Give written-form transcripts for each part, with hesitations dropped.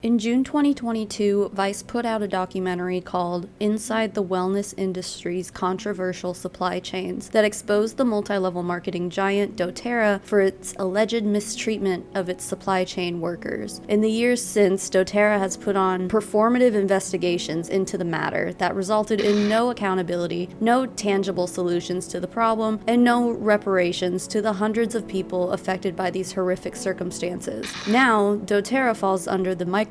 In June 2022, Vice put out a documentary called Inside the Wellness Industry's Controversial Supply Chains that exposed the multi-level marketing giant doTERRA for its alleged mistreatment of its supply chain workers. In the years since, doTERRA has put on performative investigations into the matter that resulted in no accountability, no tangible solutions to the problem, and no reparations to the hundreds of people affected by these horrific circumstances. Now, doTERRA falls under the microscope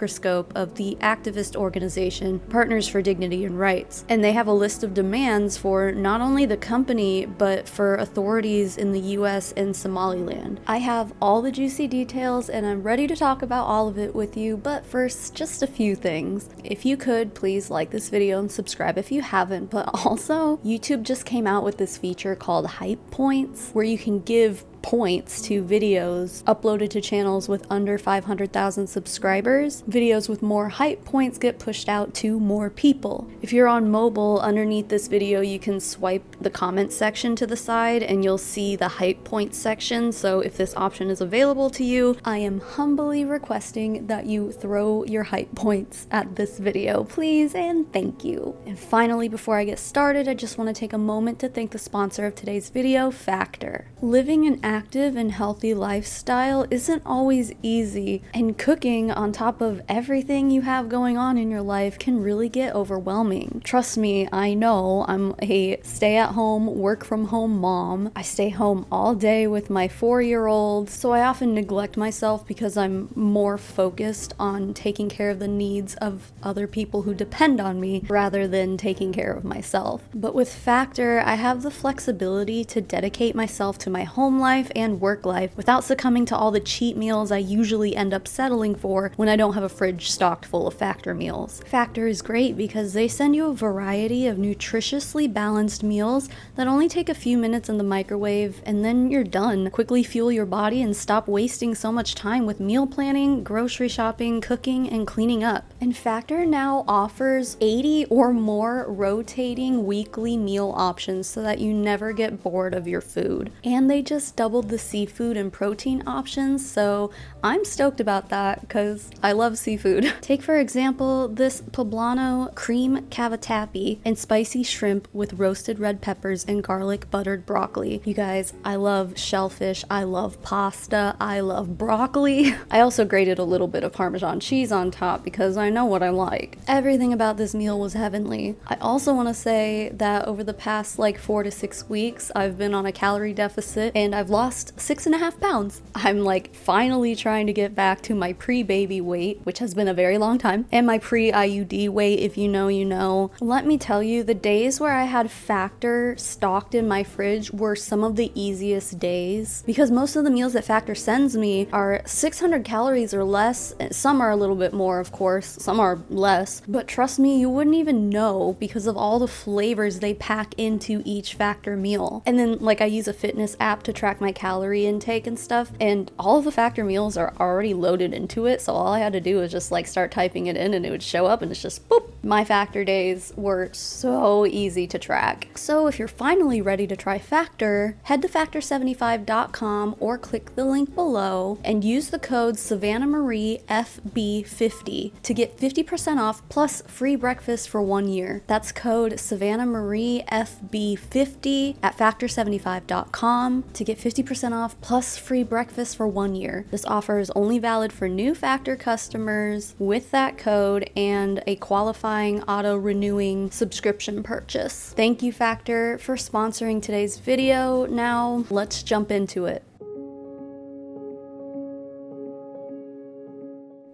of the activist organization Partners for Dignity and Rights, and they have a list of demands for not only the company but for authorities in the US and Somaliland. I have all the juicy details and I'm ready to talk about all of it with you, but first, just a few things. If you could, please like this video and subscribe if you haven't, but also, YouTube just came out with this feature called Hype Points, where you can give points to videos uploaded to channels with under 500,000 subscribers. Videos with more hype points get pushed out to more people. If you're on mobile, underneath this video you can swipe the comment section to the side and you'll see the hype points section. So if this option is available to you, I am humbly requesting that you throw your hype points at this video, please and thank you. And finally, before I get started, I just want to take a moment to thank the sponsor of today's video, Factor. Living an active and healthy lifestyle isn't always easy, and cooking on top of everything you have going on in your life can really get overwhelming. Trust me, I know. I'm a stay-at-home, work-from-home mom. I stay home all day with my 4-year-old, so I often neglect myself because I'm more focused on taking care of the needs of other people who depend on me rather than taking care of myself. But with Factor, I have the flexibility to dedicate myself to my home life and work life without succumbing to all the cheat meals I usually end up settling for when I don't have a fridge stocked full of Factor meals. Factor is great because they send you a variety of nutritiously balanced meals that only take a few minutes in the microwave and then you're done. Quickly fuel your body and stop wasting so much time with meal planning, grocery shopping, cooking, and cleaning up. And Factor now offers 80 or more rotating weekly meal options so that you never get bored of your food. And they just doubled the seafood and protein options, so I'm stoked about that because I love seafood. Take for example this poblano cream cavatappi and spicy shrimp with roasted red peppers and garlic buttered broccoli. You guys, I love shellfish, I love pasta, I love broccoli. I also grated a little bit of Parmesan cheese on top because I know what I like. Everything about this meal was heavenly. I also want to say that over the past like 4 to 6 weeks I've been on a calorie deficit and I've lost 6.5 pounds. I'm like finally trying to get back to my pre-baby weight, which has been a very long time, and my pre-IUD weight. If you know, you know. Let me tell you, the days where I had Factor stocked in my fridge were some of the easiest days because most of the meals that Factor sends me are 600 calories or less. Some are a little bit more, of course, some are less, but trust me, you wouldn't even know because of all the flavors they pack into each Factor meal. And then like I use a fitness app to track my calorie intake and stuff, and all of the Factor meals are already loaded into it, so all I had to do was just like start typing it in and it would show up and it's just boop. My Factor days were so easy to track. So if you're finally ready to try Factor, head to factor75.com or click the link below and use the code Savannah Marie FB50 to get 50% off plus free breakfast for 1 year. That's code Savannah Marie FB50 at factor75.com to get 50% off plus free breakfast for 1 year. This offer is only valid for new Factor customers with that code and a qualifying auto-renewing subscription purchase. Thank you, Factor, for sponsoring today's video. Now, let's jump into it.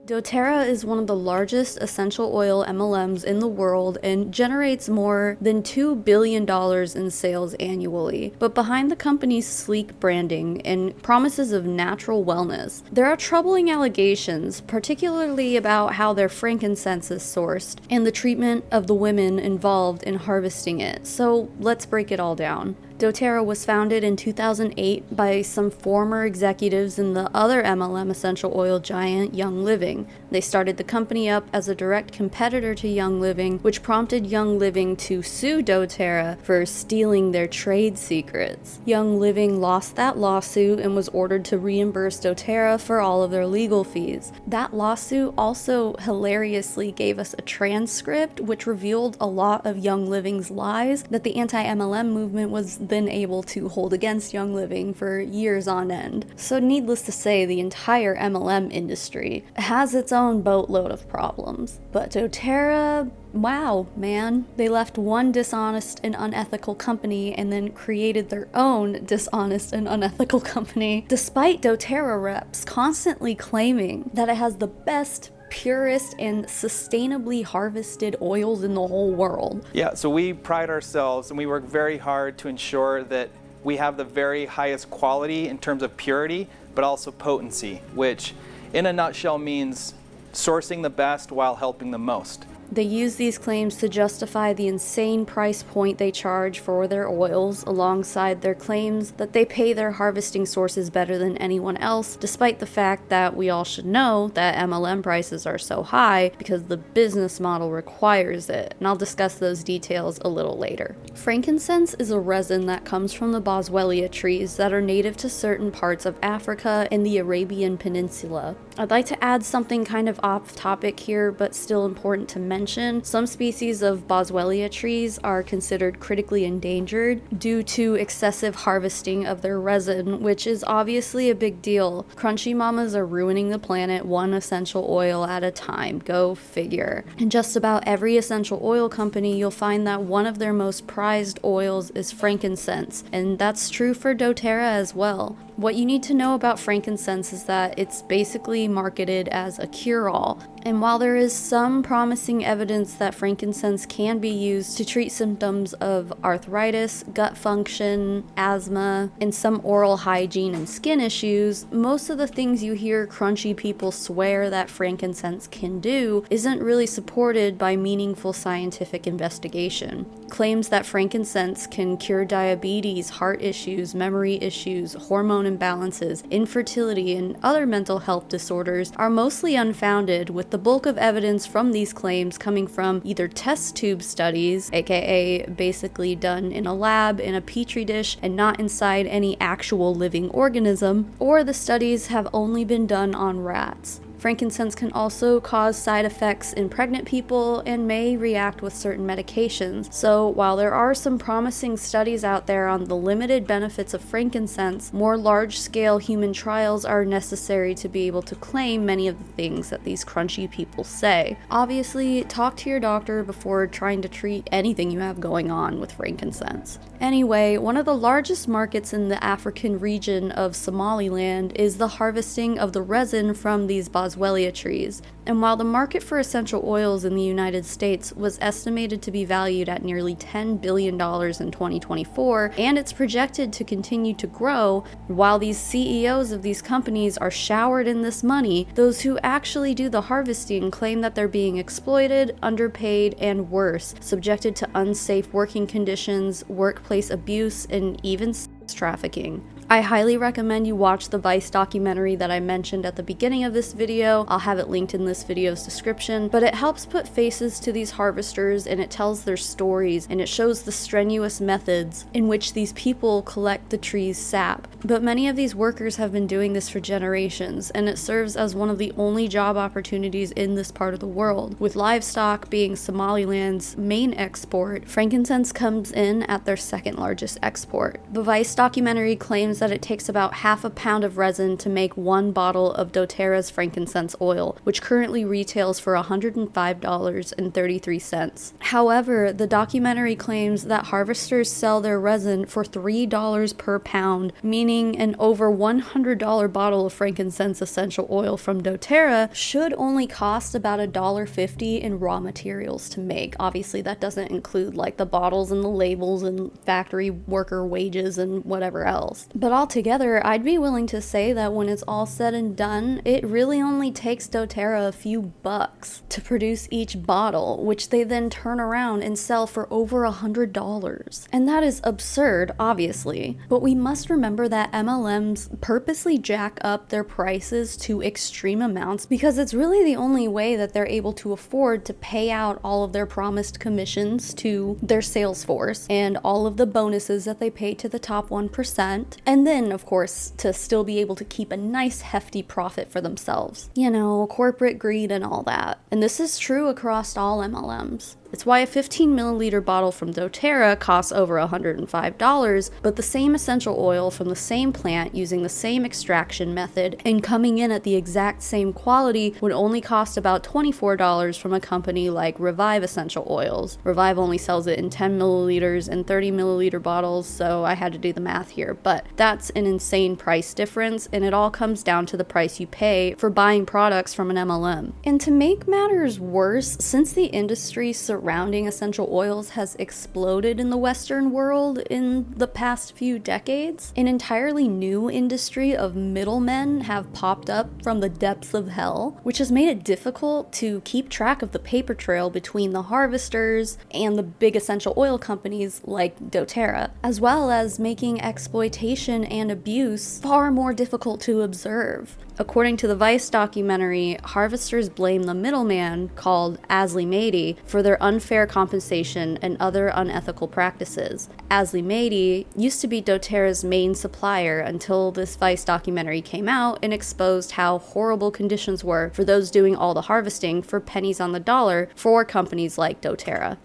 doTERRA is one of the largest essential oil MLMs in the world and generates more than $2 billion in sales annually. But behind the company's sleek branding and promises of natural wellness, there are troubling allegations, particularly about how their frankincense is sourced and the treatment of the women involved in harvesting it. So let's break it all down. doTERRA was founded in 2008 by some former executives in the other MLM essential oil giant, Young Living. They started the company up as a direct competitor to Young Living, which prompted Young Living to sue doTERRA for stealing their trade secrets. Young Living lost that lawsuit and was ordered to reimburse doTERRA for all of their legal fees. That lawsuit also hilariously gave us a transcript which revealed a lot of Young Living's lies that the anti-MLM movement was then able to hold against Young Living for years on end. So needless to say, the entire MLM industry has its own boatload of problems. But doTERRA, wow, man. They left one dishonest and unethical company and then created their own dishonest and unethical company, despite doTERRA reps constantly claiming that it has the best, purest, and sustainably harvested oils in the whole world. Yeah, so we pride ourselves and we work very hard to ensure that we have the very highest quality in terms of purity, but also potency, which in a nutshell means sourcing the best while helping the most. They use these claims to justify the insane price point they charge for their oils, alongside their claims that they pay their harvesting sources better than anyone else, despite the fact that we all should know that MLM prices are so high because the business model requires it, and I'll discuss those details a little later. Frankincense is a resin that comes from the boswellia trees that are native to certain parts of Africa and the Arabian Peninsula. I'd like to add something kind of off topic here, but still important to mention. Some species of boswellia trees are considered critically endangered due to excessive harvesting of their resin, which is obviously a big deal. Crunchy mamas are ruining the planet one essential oil at a time. Go figure. In just about every essential oil company, you'll find that one of their most prized oils is frankincense, and that's true for doTERRA as well. What you need to know about frankincense is that it's basically marketed as a cure-all. And while there is some promising evidence that frankincense can be used to treat symptoms of arthritis, gut function, asthma, and some oral hygiene and skin issues, most of the things you hear crunchy people swear that frankincense can do isn't really supported by meaningful scientific investigation. Claims that frankincense can cure diabetes, heart issues, memory issues, hormone imbalances, infertility, and other mental health disorders are mostly unfounded, with the bulk of evidence from these claims coming from either test tube studies, aka basically done in a lab in a petri dish and not inside any actual living organism, or the studies have only been done on rats. Frankincense can also cause side effects in pregnant people and may react with certain medications. So while there are some promising studies out there on the limited benefits of frankincense, more large-scale human trials are necessary to be able to claim many of the things that these crunchy people say. Obviously, talk to your doctor before trying to treat anything you have going on with frankincense. Anyway, one of the largest markets in the African region of Somaliland is the harvesting of the resin from these boswellia trees. And while the market for essential oils in the United States was estimated to be valued at nearly $10 billion in 2024, and it's projected to continue to grow, while these CEOs of these companies are showered in this money, those who actually do the harvesting claim that they're being exploited, underpaid, and worse, subjected to unsafe working conditions, workplace abuse, and even sex trafficking. I highly recommend you watch the Vice documentary that I mentioned at the beginning of this video. I'll have it linked in this video's description, but it helps put faces to these harvesters, and it tells their stories, and it shows the strenuous methods in which these people collect the tree's sap. But many of these workers have been doing this for generations, and it serves as one of the only job opportunities in this part of the world. With livestock being Somaliland's main export, frankincense comes in at their second largest export. The Vice documentary claims that it takes about half a pound of resin to make one bottle of doTERRA's frankincense oil, which currently retails for $105.33. However, the documentary claims that harvesters sell their resin for $3 per pound, meaning an over $100 bottle of frankincense essential oil from doTERRA should only cost about $1.50 in raw materials to make. Obviously, that doesn't include like the bottles and the labels and factory worker wages and whatever else. But altogether, I'd be willing to say that when it's all said and done, it really only takes doTERRA a few bucks to produce each bottle, which they then turn around and sell for over $100. And that is absurd, obviously. But we must remember that MLMs purposely jack up their prices to extreme amounts because it's really the only way that they're able to afford to pay out all of their promised commissions to their sales force and all of the bonuses that they pay to the top 1%. And then, of course, to still be able to keep a nice hefty profit for themselves. You know, corporate greed and all that. And this is true across all MLMs. It's why a 15 milliliter bottle from doTERRA costs over $105, but the same essential oil from the same plant using the same extraction method and coming in at the exact same quality would only cost about $24 from a company like Revive Essential Oils. Revive only sells it in 10 milliliters and 30 milliliter bottles, so I had to do the math here, but that's an insane price difference, and it all comes down to the price you pay for buying products from an MLM. And to make matters worse, since the industry surrounding essential oils has exploded in the Western world in the past few decades, an entirely new industry of middlemen have popped up from the depths of hell, which has made it difficult to keep track of the paper trail between the harvesters and the big essential oil companies like doTERRA, as well as making exploitation and abuse far more difficult to observe. According to the Vice documentary, harvesters blame the middleman, called Alzie Mie, for their unfair compensation and other unethical practices. Alzie Mie used to be doTERRA's main supplier until this Vice documentary came out and exposed how horrible conditions were for those doing all the harvesting for pennies on the dollar for companies like doTERRA.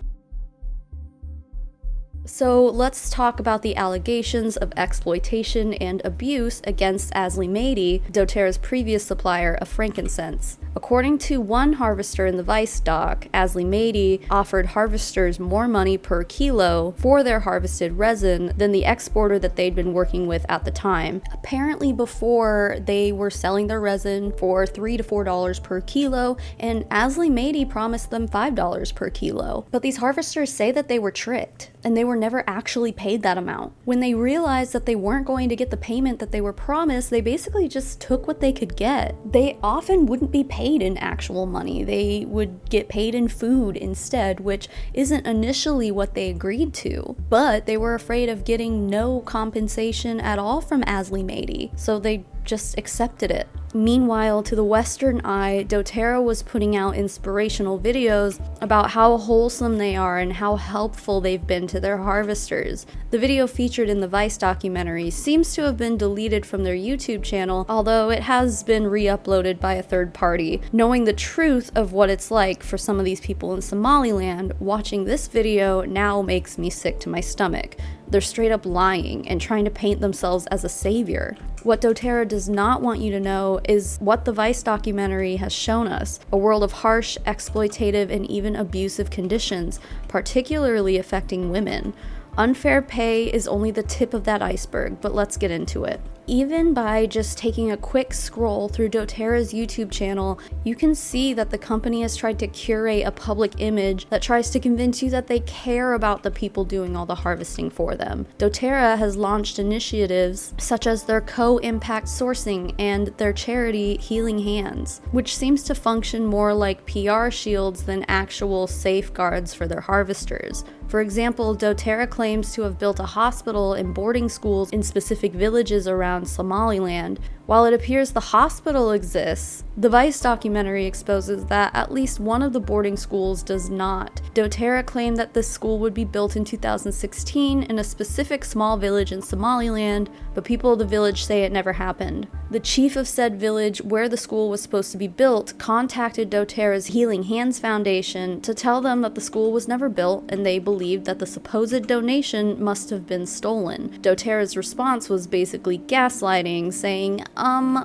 So let's talk about the allegations of exploitation and abuse against Alzie Mie, doTERRA's previous supplier of frankincense. According to one harvester in the Vice doc, Alzie Mie offered harvesters more money per kilo for their harvested resin than the exporter that they'd been working with at the time. Apparently before, they were selling their resin for $3 to $4 per kilo, and Alzie Mie promised them $5 per kilo. But these harvesters say that they were tricked, and they were never actually paid that amount. When they realized that they weren't going to get the payment that they were promised, they basically just took what they could get. They often wouldn't be paid in actual money. They would get paid in food instead, which isn't initially what they agreed to. But they were afraid of getting no compensation at all from Alzie Mie, so they just accepted it. Meanwhile, to the Western eye, doTERRA was putting out inspirational videos about how wholesome they are and how helpful they've been to their harvesters. The video featured in the Vice documentary seems to have been deleted from their YouTube channel, although it has been re-uploaded by a third party. Knowing the truth of what it's like for some of these people in Somaliland, watching this video now makes me sick to my stomach. They're straight up lying and trying to paint themselves as a savior. What doTERRA does not want you to know is what the Vice documentary has shown us, a world of harsh, exploitative, and even abusive conditions, particularly affecting women. Unfair pay is only the tip of that iceberg, but let's get into it. Even by just taking a quick scroll through doTERRA's YouTube channel, you can see that the company has tried to curate a public image that tries to convince you that they care about the people doing all the harvesting for them. doTERRA has launched initiatives such as their co-impact sourcing and their charity Healing Hands, which seems to function more like PR shields than actual safeguards for their harvesters. For example, doTERRA claims to have built a hospital and boarding schools in specific villages around Somaliland. While it appears the hospital exists, the Vice documentary exposes that at least one of the boarding schools does not. doTERRA claimed that this school would be built in 2016 in a specific small village in Somaliland, but people of the village say it never happened. The chief of said village where the school was supposed to be built contacted doTERRA's Healing Hands Foundation to tell them that the school was never built and they believed that the supposed donation must have been stolen. doTERRA's response was basically gaslighting, saying,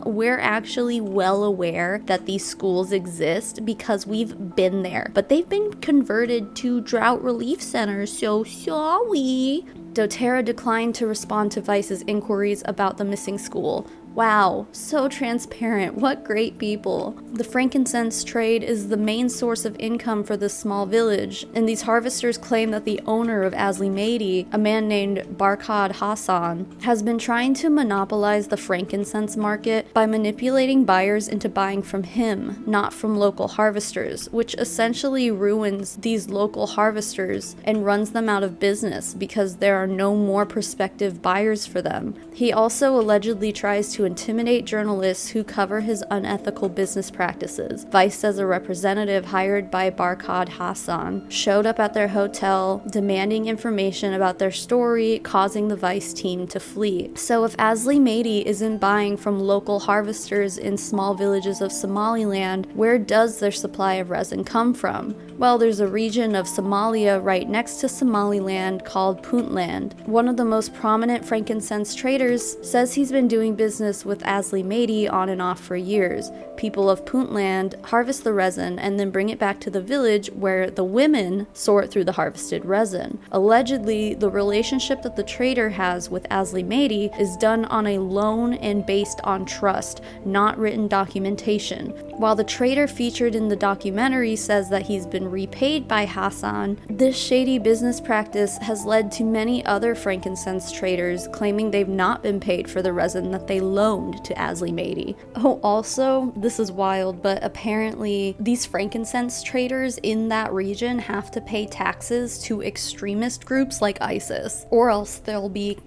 we're actually well aware that these schools exist because we've been there, but they've been converted to drought relief centers, so sorry. doTERRA declined to respond to Vice's inquiries about the missing school. Wow, so transparent. What great people. The frankincense trade is the main source of income for this small village, and these harvesters claim that the owner of Alzie Mie, a man named Barkhad Hassan, has been trying to monopolize the frankincense market by manipulating buyers into buying from him, not from local harvesters, which essentially ruins these local harvesters and runs them out of business because there are no more prospective buyers for them. He also allegedly tries to intimidate journalists who cover his unethical business practices. Vice says a representative hired by Barkhad Hassan showed up at their hotel demanding information about their story, causing the Vice team to flee. So if Alzie Mie isn't buying from local harvesters in small villages of Somaliland, where does their supply of resin come from? Well, there's a region of Somalia right next to Somaliland called Puntland. One of the most prominent frankincense traders says he's been doing business with Alzie Mie on and off for years. People of Puntland harvest the resin and then bring it back to the village where the women sort through the harvested resin. Allegedly, the relationship that the trader has with Alzie Mie is done on a loan and based on trust, not written documentation. While the trader featured in the documentary says that he's been repaid by Hassan, this shady business practice has led to many other frankincense traders claiming they've not been paid for the resin that they loaned to Alzie Mie. Oh, also, this is wild, but apparently these frankincense traders in that region have to pay taxes to extremist groups like ISIS, or else they'll be,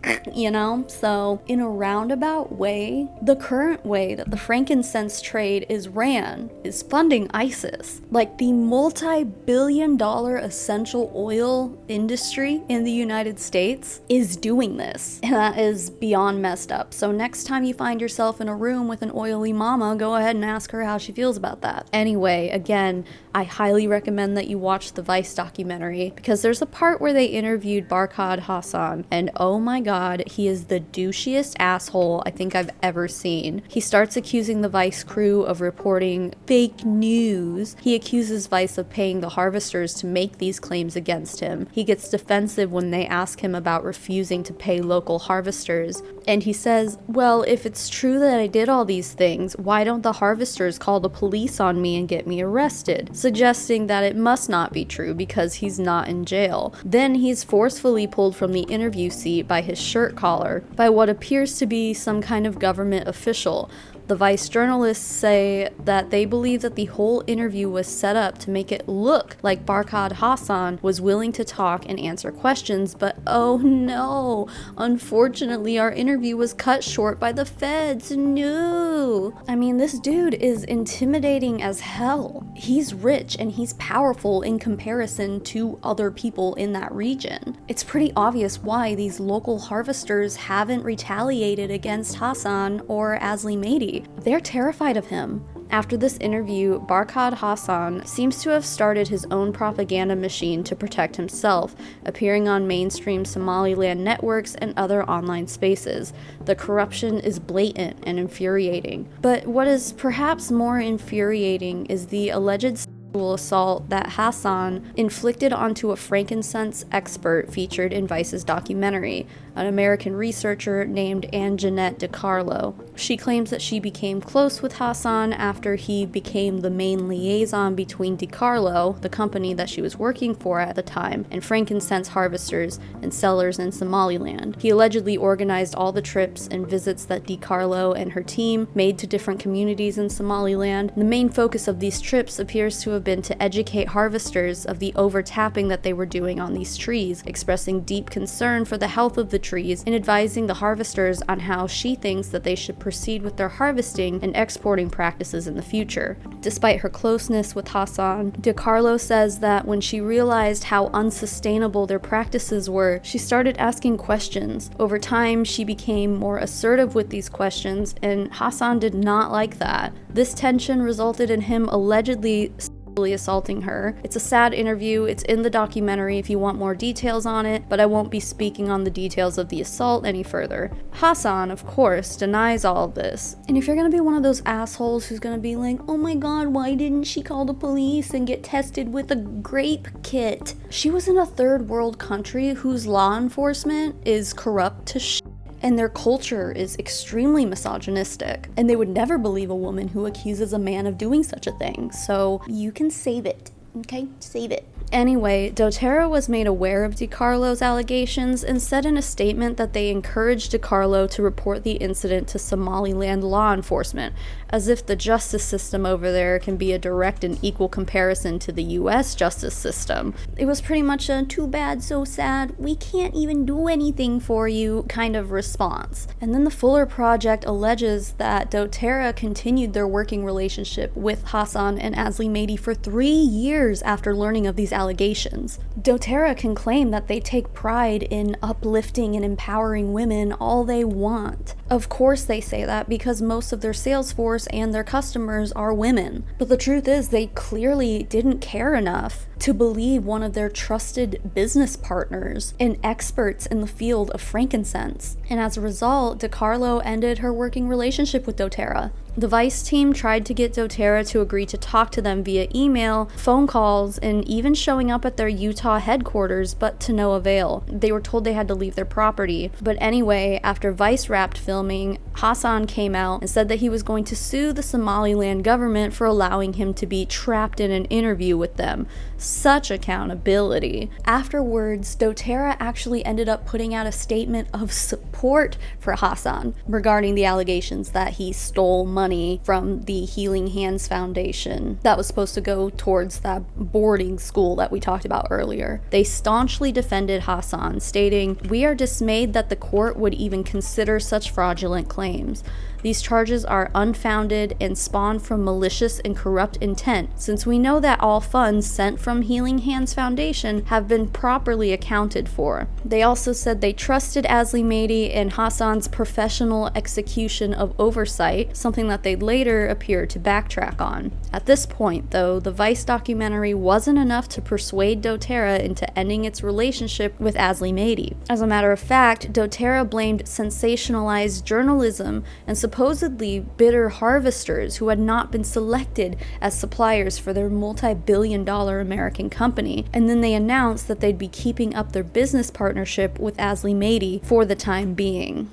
So, in a roundabout way, the current way that the frankincense trade is ran is funding ISIS. Like the multi-billion-dollar essential oil industry in the United States is doing this, and that is beyond messed up. So next time you find yourself in a room with an oily mama, go ahead and ask her how she feels about that. Anyway, again, I highly recommend that you watch the Vice documentary because there's a part where they interviewed Barkhad Hassan, and oh my god, he is the douchiest asshole I think I've ever seen. He starts accusing the Vice crew of reporting fake news. He accuses Vice of paying the harvesters to make these claims against him. He gets defensive when they ask him about refusing to pay local harvesters, and he says, well, if it's true that I did all these things, why don't the harvesters call the police on me and get me arrested? Suggesting that it must not be true because he's not in jail. Then he's forcefully pulled from the interview seat by his shirt collar by what appears to be some kind of government official. The Vice journalists say that they believe that the whole interview was set up to make it look like Barkhad Hassan was willing to talk and answer questions, but oh no, unfortunately our interview was cut short by the feds. No. I mean, this dude is intimidating as hell. He's rich and he's powerful in comparison to other people in that region. It's pretty obvious why these local harvesters haven't retaliated against Hassan or Alzie Mie. They're terrified of him. After this interview, Barkhad Hassan seems to have started his own propaganda machine to protect himself, appearing on mainstream Somaliland networks and other online spaces. The corruption is blatant and infuriating. But what is perhaps more infuriating is the alleged sexual assault that Hassan inflicted onto a frankincense expert featured in Vice's documentary, an American researcher named Anjanette DiCarlo. She claims that she became close with Hassan after he became the main liaison between DiCarlo, the company that she was working for at the time, and frankincense harvesters and sellers in Somaliland. He allegedly organized all the trips and visits that DiCarlo and her team made to different communities in Somaliland. The main focus of these trips appears to have been to educate harvesters of the overtapping that they were doing on these trees, expressing deep concern for the health of the trees and advising the harvesters on how she thinks that they should proceed with their harvesting and exporting practices in the future. Despite her closeness with Hassan, DiCarlo says that when she realized how unsustainable their practices were, she started asking questions. Over time, she became more assertive with these questions, and Hassan did not like that. This tension resulted in him allegedly assaulting her. It's a sad interview. It's in the documentary if you want more details on it, but I won't be speaking on the details of the assault any further. Hassan, of course, denies all of this. And if you're gonna be one of those assholes who's gonna be like, oh my god, why didn't she call the police and get tested with a grape kit? She was in a third world country whose law enforcement is corrupt to shit. and their culture is extremely misogynistic, and they would never believe a woman who accuses a man of doing such a thing. So you can save it, okay? Save it. Anyway, doTERRA was made aware of DiCarlo's allegations and said in a statement that they encouraged DiCarlo to report the incident to Somaliland law enforcement, as if the justice system over there can be a direct and equal comparison to the US justice system. It was pretty much a too bad, so sad, we can't even do anything for you kind of response. And then the Fuller Project alleges that doTERRA continued their working relationship with Hassan and Alzie Mie for 3 years after learning of these allegations. doTERRA can claim that they take pride in uplifting and empowering women all they want. Of course they say that because most of their sales force and their customers are women. But the truth is they clearly didn't care enough to believe one of their trusted business partners and experts in the field of frankincense. And as a result, DiCarlo ended her working relationship with doTERRA. The Vice team tried to get doTERRA to agree to talk to them via email, phone calls, and even showing up at their Utah headquarters, but to no avail. They were told they had to leave their property. But anyway, after Vice wrapped filming, Hassan came out and said that he was going to sue the Somaliland government for allowing him to be trapped in an interview with them. Such accountability. Afterwards, doTERRA actually ended up putting out a statement of support for Hassan regarding the allegations that he stole money from the Healing Hands Foundation that was supposed to go towards that boarding school that we talked about earlier. They staunchly defended Hassan, stating, "We are dismayed that the court would even consider such fraudulent claims. These charges are unfounded and spawn from malicious and corrupt intent, since we know that all funds sent from Healing Hands Foundation have been properly accounted for." They also said they trusted Alzie Mie and Hassan's professional execution of oversight, something that they later appeared to backtrack on. At this point, though, the Vice documentary wasn't enough to persuade doTERRA into ending its relationship with Alzie Mie. As a matter of fact, doTERRA blamed sensationalized journalism and supposedly bitter harvesters who had not been selected as suppliers for their multi-billion-dollar American company, and then they announced that they'd be keeping up their business partnership with Alzie Mie for the time being.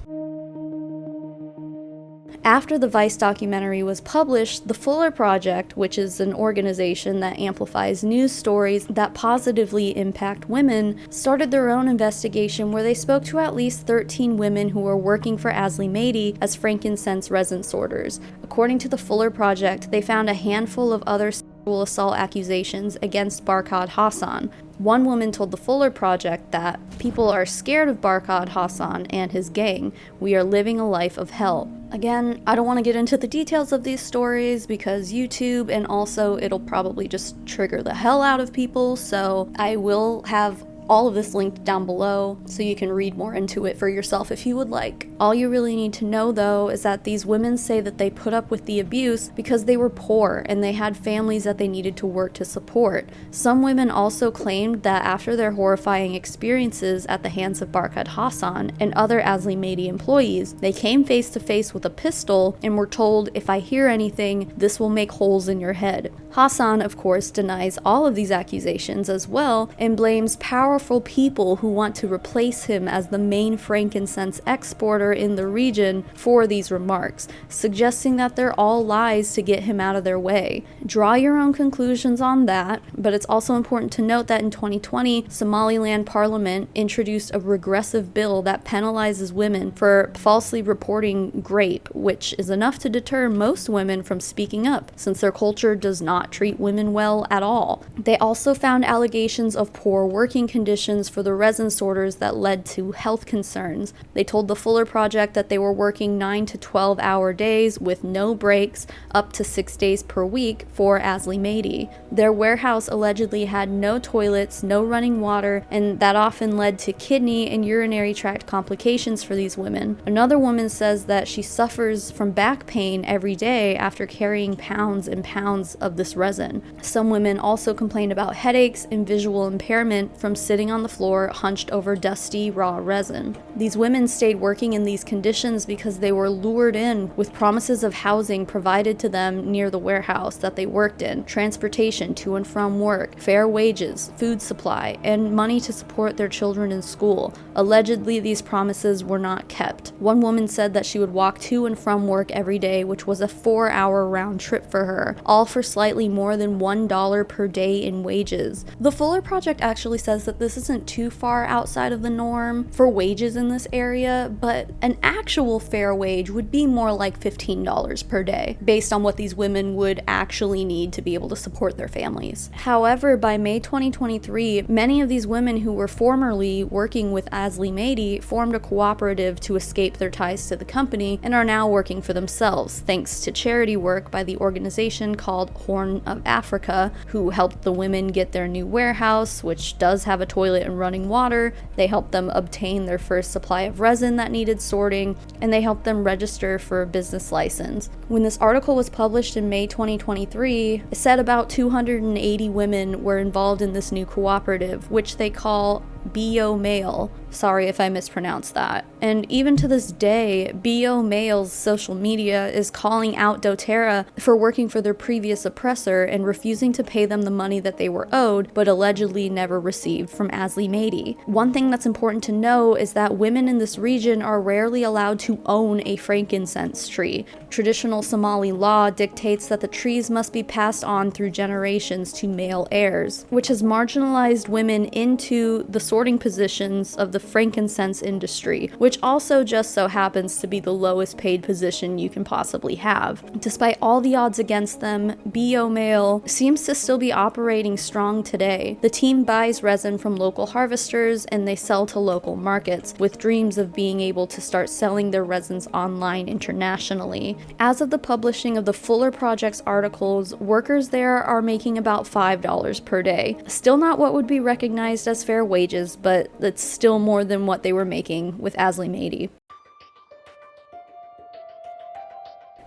After the Vice documentary was published, the Fuller Project, which is an organization that amplifies news stories that positively impact women, started their own investigation where they spoke to at least 13 women who were working for Alzie Mie as frankincense resin sorters. According to the Fuller Project, they found a handful of other sexual assault accusations against Barkhad Hassan. One woman told the Fuller Project that people are scared of Barkhad Hassan and his gang. We are living a life of hell. Again, I don't want to get into the details of these stories because YouTube, and also it'll probably just trigger the hell out of people, so I will have all of this linked down below so you can read more into it for yourself if you would like. All you really need to know though is that these women say that they put up with the abuse because they were poor and they had families that they needed to work to support. Some women also claimed that after their horrifying experiences at the hands of Barkhad Hassan and other Alzie Mie employees, they came face to face with a pistol and were told, "If I hear anything, this will make holes in your head." Hassan, of course, denies all of these accusations as well and blames powerful people who want to replace him as the main frankincense exporter in the region for these remarks, suggesting that they're all lies to get him out of their way. Draw your own conclusions on that, but it's also important to note that in 2020, Somaliland Parliament introduced a regressive bill that penalizes women for falsely reporting rape, which is enough to deter most women from speaking up, since their culture does not treat women well at all. They also found allegations of poor working conditions for the resin sorters that led to health concerns. They told the Fuller Project that they were working 9 to 12-hour days with no breaks, up to 6 days per week for Alzie Mie. Their warehouse allegedly had no toilets, no running water, and that often led to kidney and urinary tract complications for these women. Another woman says that she suffers from back pain every day after carrying pounds and pounds of this resin. Some women also complained about headaches and visual impairment from sitting sitting on the floor, hunched over dusty, raw resin. These women stayed working in these conditions because they were lured in with promises of housing provided to them near the warehouse that they worked in, transportation to and from work, fair wages, food supply, and money to support their children in school. Allegedly, these promises were not kept. One woman said that she would walk to and from work every day, which was a 4-hour round trip for her, all for slightly more than $1 per day in wages. The Fuller Project actually says that this isn't too far outside of the norm for wages in this area, but an actual fair wage would be more like $15 per day, based on what these women would actually need to be able to support their families. However, by May 2023, many of these women who were formerly working with Alzie Mie formed a cooperative to escape their ties to the company and are now working for themselves, thanks to charity work by the organization called Horn of Africa, who helped the women get their new warehouse, which does have a toilet and running water. They helped them obtain their first supply of resin that needed sorting, and they helped them register for a business license. When this article was published in May 2023, it said about 280 women were involved in this new cooperative, which they call BO Mail. Sorry if I mispronounced that. And even to this day, BO Mail's social media is calling out doTERRA for working for their previous oppressor and refusing to pay them the money that they were owed, but allegedly never received from Alzie Mie. One thing that's important to know is that women in this region are rarely allowed to own a frankincense tree. Traditional Somali law dictates that the trees must be passed on through generations to male heirs, which has marginalized women into the sorting positions of the frankincense industry, which also just so happens to be the lowest paid position you can possibly have. Despite all the odds against them, BO Mail seems to still be operating strong today. The team buys resin from local harvesters and they sell to local markets, with dreams of being able to start selling their resins online internationally. As of the publishing of the Fuller Project's articles, workers there are making about $5 per day. Still not what would be recognized as fair wages, but it's still more than what they were making with Alzie Mie.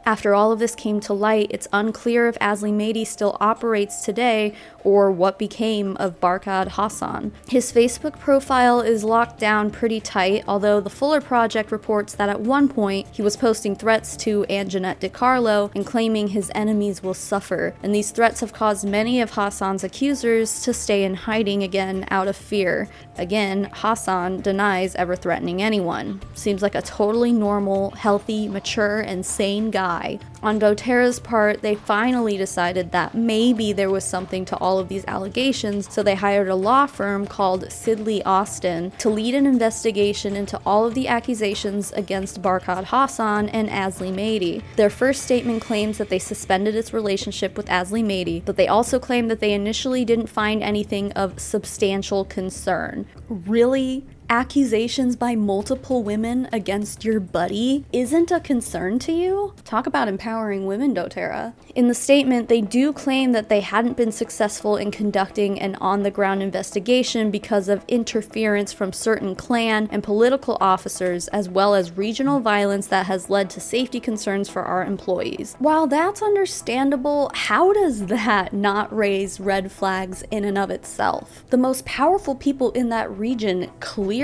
After all of this came to light, it's unclear if Alzie Mie still operates today or what became of Barkhad Hassan. His Facebook profile is locked down pretty tight, although the Fuller Project reports that at one point he was posting threats to Anjanette DiCarlo and claiming his enemies will suffer, and these threats have caused many of Hassan's accusers to stay in hiding again out of fear. Again, Hassan denies ever threatening anyone. Seems like a totally normal, healthy, mature, and sane guy. On doTERRA's part, they finally decided that maybe there was something to all of these allegations, so they hired a law firm called Sidley Austin to lead an investigation into all of the accusations against Barkhad Hassan and Alzie Mie. Their first statement claims that they suspended its relationship with Alzie Mie, but they also claim that they initially didn't find anything of substantial concern. Really? Accusations by multiple women against your buddy isn't a concern to you? Talk about empowering women, doTERRA. In the statement, they do claim that they hadn't been successful in conducting an on-the-ground investigation because of interference from certain clan and political officers, as well as regional violence that has led to safety concerns for our employees. While that's understandable, how does that not raise red flags in and of itself? The most powerful people in that region clearly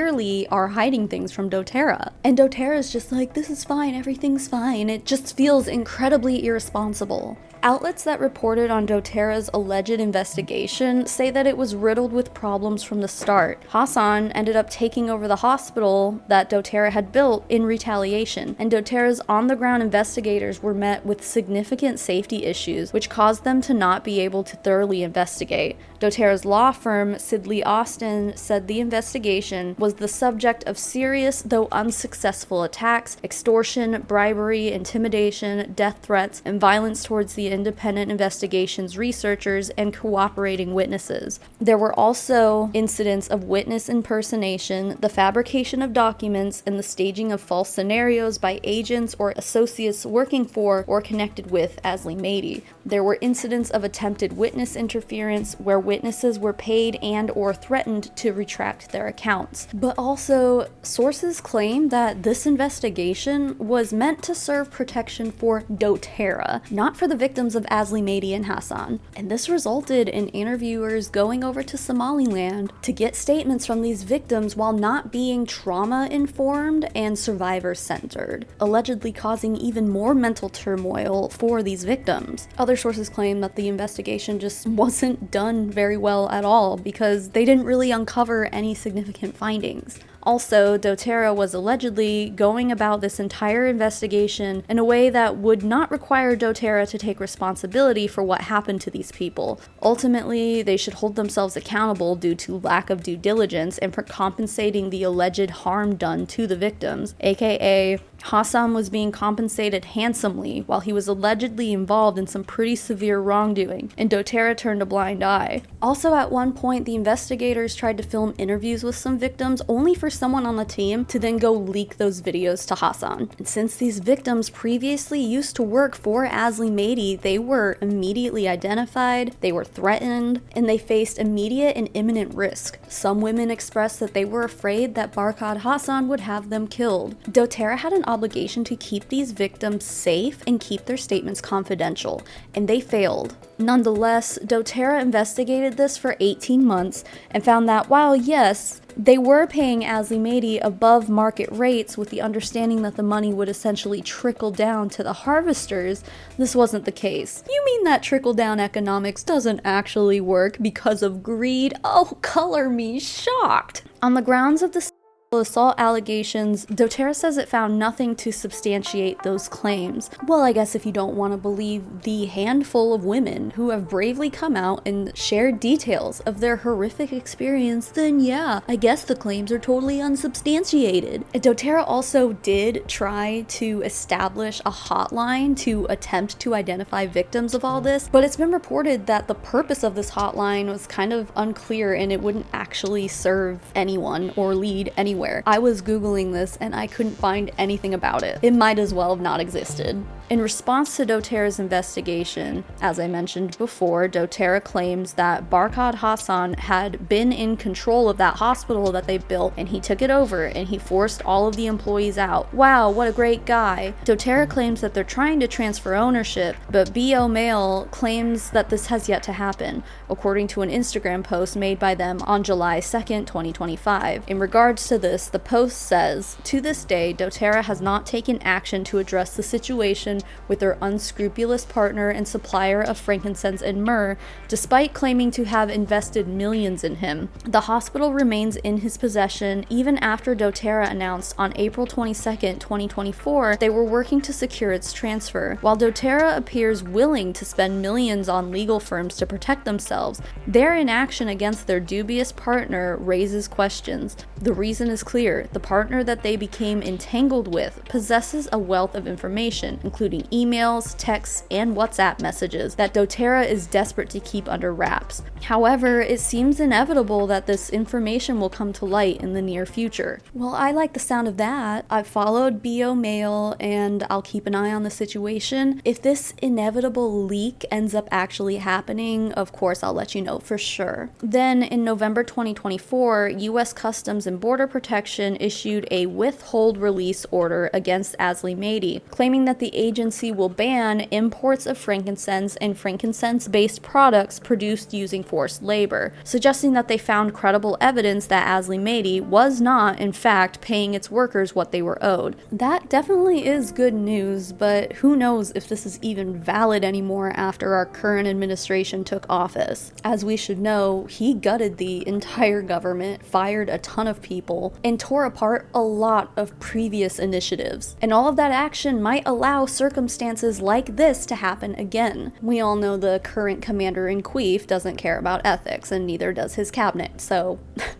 are hiding things from doTERRA. And doTERRA is just like, this is fine, everything's fine. It just feels incredibly irresponsible. Outlets that reported on doTERRA's alleged investigation say that it was riddled with problems from the start. Hassan ended up taking over the hospital that doTERRA had built in retaliation, and doTERRA's on-the-ground investigators were met with significant safety issues, which caused them to not be able to thoroughly investigate. doTERRA's law firm, Sidley Austin, said the investigation was the subject of serious, though unsuccessful attacks, extortion, bribery, intimidation, death threats, and violence towards the independent investigations researchers and cooperating witnesses. There were also incidents of witness impersonation, the fabrication of documents, and the staging of false scenarios by agents or associates working for or connected with Alzie Mie. There were incidents of attempted witness interference where witnesses were paid and or threatened to retract their accounts. But also, sources claim that this investigation was meant to serve protection for doTERRA, not for the victims victims of Alzie Mie and Hassan. And this resulted in interviewers going over to Somaliland to get statements from these victims while not being trauma-informed and survivor-centered, allegedly causing even more mental turmoil for these victims. Other sources claim that the investigation just wasn't done very well at all because they didn't really uncover any significant findings. Also, doTERRA was allegedly going about this entire investigation in a way that would not require doTERRA to take responsibility for what happened to these people. Ultimately, they should hold themselves accountable due to lack of due diligence and for compensating the alleged harm done to the victims, aka Hassan was being compensated handsomely while he was allegedly involved in some pretty severe wrongdoing, and doTERRA turned a blind eye. Also, at one point, the investigators tried to film interviews with some victims only for someone on the team to then go leak those videos to Hassan. And since these victims previously used to work for Alzie Mie, they were immediately identified, they were threatened, and they faced immediate and imminent risk. Some women expressed that they were afraid that Barkhad Hassan would have them killed. doTERRA had an obligation to keep these victims safe and keep their statements confidential, and they failed. Nonetheless, doTERRA investigated this for 18 months and found that while yes, they were paying Alzie Mie above market rates with the understanding that the money would essentially trickle down to the harvesters, this wasn't the case. You mean that trickle-down economics doesn't actually work because of greed? Oh, color me shocked! On the grounds of the assault allegations, doTERRA says it found nothing to substantiate those claims. Well, I guess if you don't want to believe the handful of women who have bravely come out and shared details of their horrific experience, then yeah, I guess the claims are totally unsubstantiated. doTERRA also did try to establish a hotline to attempt to identify victims of all this, but it's been reported that the purpose of this hotline was kind of unclear and it wouldn't actually serve anyone or lead anywhere. I was Googling this and I couldn't find anything about it. It might as well have not existed. In response to doTERRA's investigation, as I mentioned before, doTERRA claims that Barkhad Hassan had been in control of that hospital that they built and he took it over and he forced all of the employees out. Wow, what a great guy. doTERRA claims that they're trying to transfer ownership, but BO Mail claims that this has yet to happen, according to an Instagram post made by them on July 2nd, 2025. In regards to this, the post says, "To this day, doTERRA has not taken action to address the situation with their unscrupulous partner and supplier of frankincense and myrrh, despite claiming to have invested millions in him. The hospital remains in his possession even after doTERRA announced on April 22nd, 2024, they were working to secure its transfer. While doTERRA appears willing to spend millions on legal firms to protect themselves, their inaction against their dubious partner raises questions. The reason is clear. The partner that they became entangled with possesses a wealth of information, including emails, texts, and WhatsApp messages that doTERRA is desperate to keep under wraps. However, it seems inevitable that this information will come to light in the near future." Well, I like the sound of that. I've followed BO Mail and I'll keep an eye on the situation. If this inevitable leak ends up actually happening, of course I'll let you know for sure. Then in November 2024, US Customs and Border Protection issued a withhold release order against Alzie Mie, claiming that the agency will ban imports of frankincense and frankincense-based products produced using forced labor, suggesting that they found credible evidence that Alzie Mie was not, in fact, paying its workers what they were owed. That definitely is good news, but who knows if this is even valid anymore after our current administration took office. As we should know, he gutted the entire government, fired a ton of people, and tore apart a lot of previous initiatives. And all of that action might allow circumstances like this to happen again. We all know the current commander-in-chief doesn't care about ethics, and neither does his cabinet, so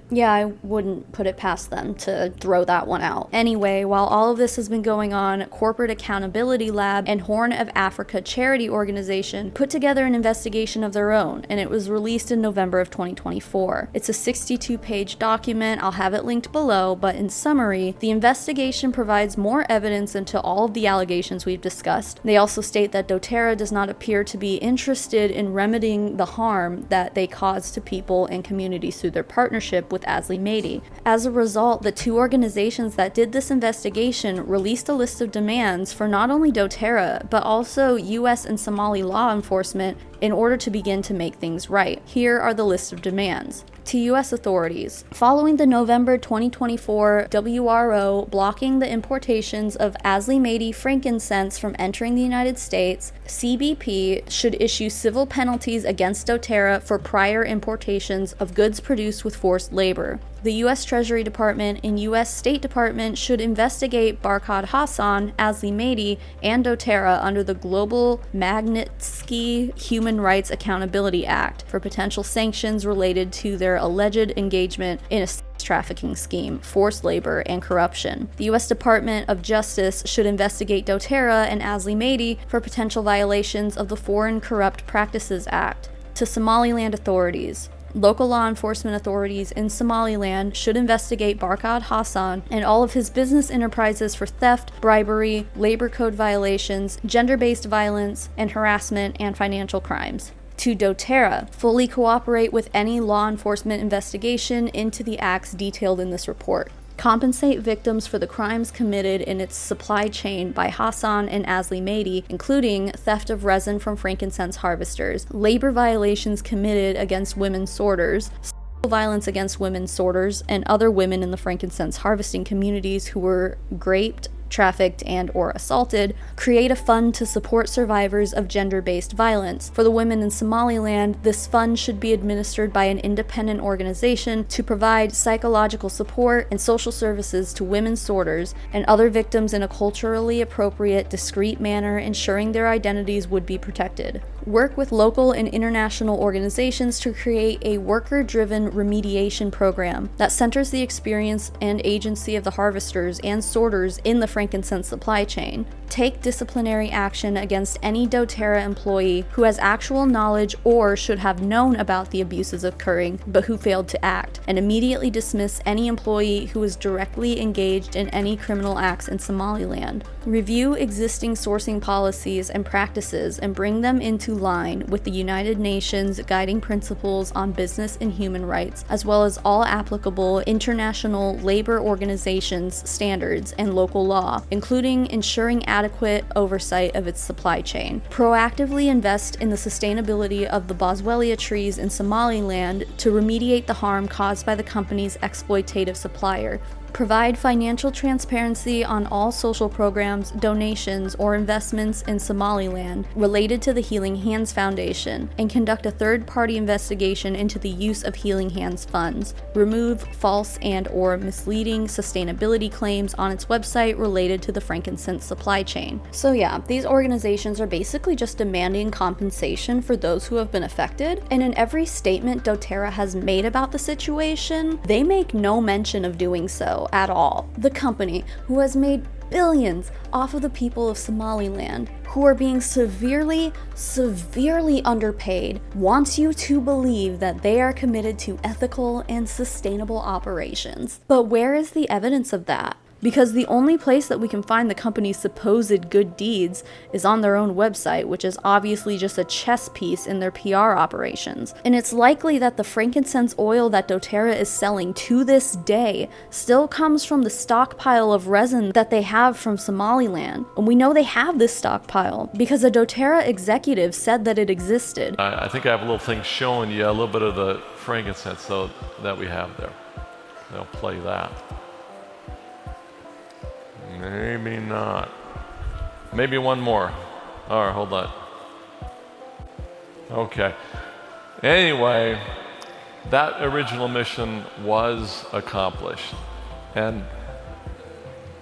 yeah, I wouldn't put it past them to throw that one out. Anyway, while all of this has been going on, Corporate Accountability Lab and Horn of Africa charity organization put together an investigation of their own, and it was released in November of 2024. It's a 62-page document. I'll have it linked below, but in summary, the investigation provides more evidence into all of the allegations we've discussed. They also state that doTERRA does not appear to be interested in remedying the harm that they cause to people and communities through their partnership with with Alzie Mie. As a result, the two organizations that did this investigation released a list of demands for not only doTERRA, but also US and Somali law enforcement in order to begin to make things right. Here are the list of demands. To U.S. authorities, following the November 2024 WRO blocking the importations of Alzie Mie frankincense from entering the United States, CBP should issue civil penalties against doTERRA for prior importations of goods produced with forced labor. The U.S. Treasury Department and U.S. State Department should investigate Barkhad Hassan, Alzie Mie, and doTERRA under the Global Magnitsky Human Rights Accountability Act for potential sanctions related to their alleged engagement in a trafficking scheme, forced labor, and corruption. The U.S. Department of Justice should investigate doTERRA and Alzie Mie for potential violations of the Foreign Corrupt Practices Act. To Somaliland authorities, local law enforcement authorities in Somaliland should investigate Barkhad Hassan and all of his business enterprises for theft, bribery, labor code violations, gender-based violence, and harassment and financial crimes. To doTERRA, fully cooperate with any law enforcement investigation into the acts detailed in this report. Compensate victims for the crimes committed in its supply chain by Hassan and Alzie Mie, including theft of resin from frankincense harvesters, labor violations committed against women sorters, sexual violence against women sorters, and other women in the frankincense harvesting communities who were raped, trafficked, and or assaulted. Create a fund to support survivors of gender-based violence. For the women in Somaliland, this fund should be administered by an independent organization to provide psychological support and social services to women sorters and other victims in a culturally appropriate, discreet manner, ensuring their identities would be protected. Work with local and international organizations to create a worker-driven remediation program that centers the experience and agency of the harvesters and sorters in the frankincense supply chain. Take disciplinary action against any doTERRA employee who has actual knowledge or should have known about the abuses occurring but who failed to act, and immediately dismiss any employee who is directly engaged in any criminal acts in Somaliland. Review existing sourcing policies and practices and bring them into line with the United Nations guiding principles on business and human rights, as well as all applicable international labor organizations standards and local law, including ensuring adequate oversight of its supply chain. Proactively invest in the sustainability of the boswellia trees in Somaliland to remediate the harm caused by the company's exploitative supplier. Provide financial transparency on all social programs, donations, or investments in Somaliland related to the Healing Hands Foundation, and conduct a third-party investigation into the use of Healing Hands funds. Remove false and or misleading sustainability claims on its website related to the frankincense supply chain. So yeah, these organizations are basically just demanding compensation for those who have been affected, and in every statement doTERRA has made about the situation, they make no mention of doing so at all. The company, who has made billions off of the people of Somaliland, who are being severely underpaid, wants you to believe that they are committed to ethical and sustainable operations. But where is the evidence of that? Because the only place that we can find the company's supposed good deeds is on their own website, which is obviously just a chess piece in their PR operations. And it's likely that the frankincense oil that doTERRA is selling to this day still comes from the stockpile of resin that they have from Somaliland. And we know they have this stockpile because a doTERRA executive said that it existed. I think I have a little thing showing you a little bit of the frankincense though that we have there. They'll play that. Maybe not. Maybe one more. All right, hold on. Okay. Anyway, that original mission was accomplished. And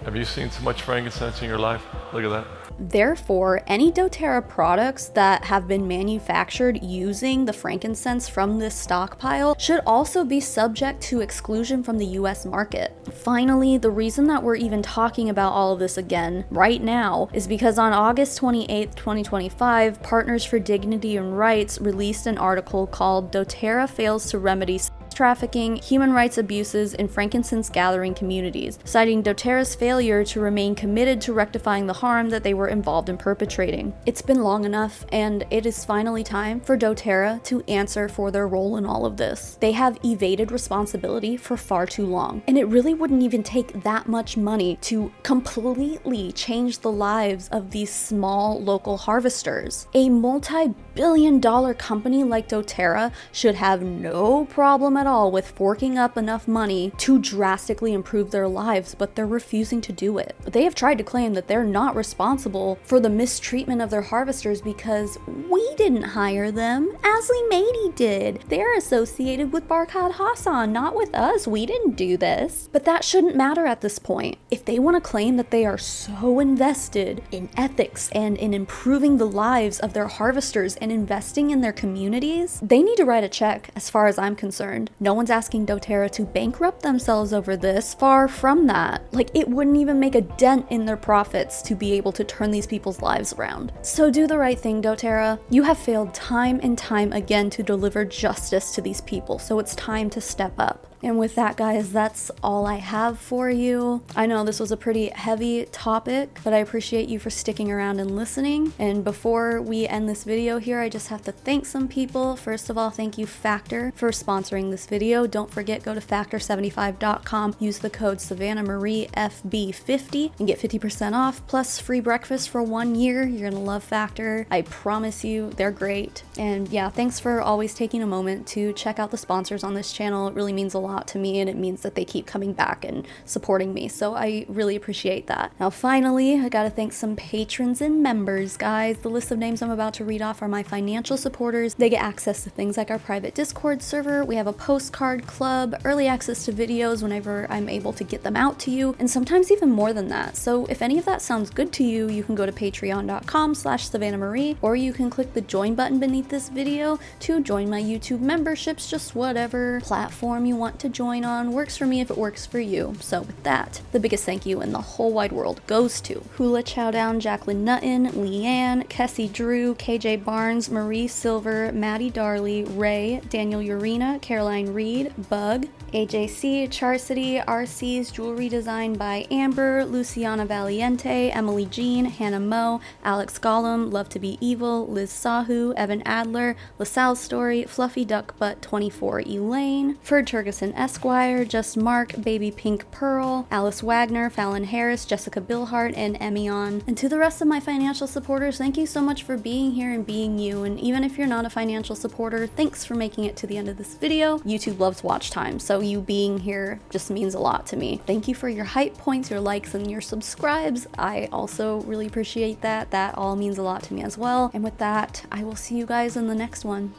have you seen so much frankincense in your life? Look at that. Therefore, any doTERRA products that have been manufactured using the frankincense from this stockpile should also be subject to exclusion from the US market. Finally, the reason that we're even talking about all of this again right now is because on August 28, 2025, Partners for Dignity and Rights released an article called "doTERRA Fails to Remedy trafficking, human rights abuses in frankincense-gathering communities, citing doTERRA's failure to remain committed to rectifying the harm that they were involved in perpetrating. It's been long enough, and it is finally time for doTERRA to answer for their role in all of this. They have evaded responsibility for far too long, and it really wouldn't even take that much money to completely change the lives of these small local harvesters. A multi-billion-dollar company like doTERRA should have no problem at all with forking up enough money to drastically improve their lives, but they're refusing to do it. They have tried to claim that they're not responsible for the mistreatment of their harvesters because we didn't hire them. Alzie Mie did. They're associated with Barkhad Hassan, not with us. We didn't do this. But that shouldn't matter at this point. If they want to claim that they are so invested in ethics and in improving the lives of their harvesters and investing in their communities, they need to write a check, as far as I'm concerned. No one's asking doTERRA to bankrupt themselves over this. Far from that. Like, it wouldn't even make a dent in their profits to be able to turn these people's lives around. So do the right thing, doTERRA. You have failed time and time again to deliver justice to these people, so it's time to step up. And with that, guys, that's all I have for you. I know this was a pretty heavy topic, but I appreciate you for sticking around and listening. And before we end this video here, I just have to thank some people. First of all, thank you Factor for sponsoring this video. Don't forget, go to factor75.com, use the code Savannah Marie FB50 and get 50% off plus free breakfast for 1 year. You're gonna love Factor. I promise you, they're great. And yeah, thanks for always taking a moment to check out the sponsors on this channel. It really means a lot to me, and it means that they keep coming back and supporting me, so I really appreciate that. Now finally, I gotta thank some patrons and members, guys. The list of names I'm about to read off are my financial supporters. They get access to things like our private Discord server, we have a postcard club, early access to videos whenever I'm able to get them out to you, and sometimes even more than that. So if any of that sounds good to you, you can go to patreon.com/SavannahMarie, or you can click the join button beneath this video to join my YouTube memberships. Just whatever platform you want to join on works for me if it works for you. So with that, the biggest thank you in the whole wide world goes to Hula Chowdown, Jacqueline Nutton, Leanne, Kessie Drew, KJ Barnes, Marie Silver, Maddie Darley, Ray, Daniel Urena, Caroline Reed, Bug, AJC, Charcity, RC's Jewelry Design by Amber, Luciana Valiente, Emily Jean, Hannah Moe, Alex Gollum, Love to Be Evil, Liz Sahu, Evan Adler, LaSalle Story, Fluffy Duck Butt 24, Elaine, Ferd Turgeson Esquire, Just Mark, Baby Pink Pearl, Alice Wagner, Fallon Harris, Jessica Billhart, and Emion. And to the rest of my financial supporters, thank you so much for being here and being you. And even if you're not a financial supporter, thanks for making it to the end of this video. YouTube loves watch time, so you being here just means a lot to me. Thank you for your hype points, your likes, and your subscribes. I also really appreciate that. That all means a lot to me as well. And with that, I will see you guys in the next one.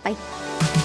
Bye.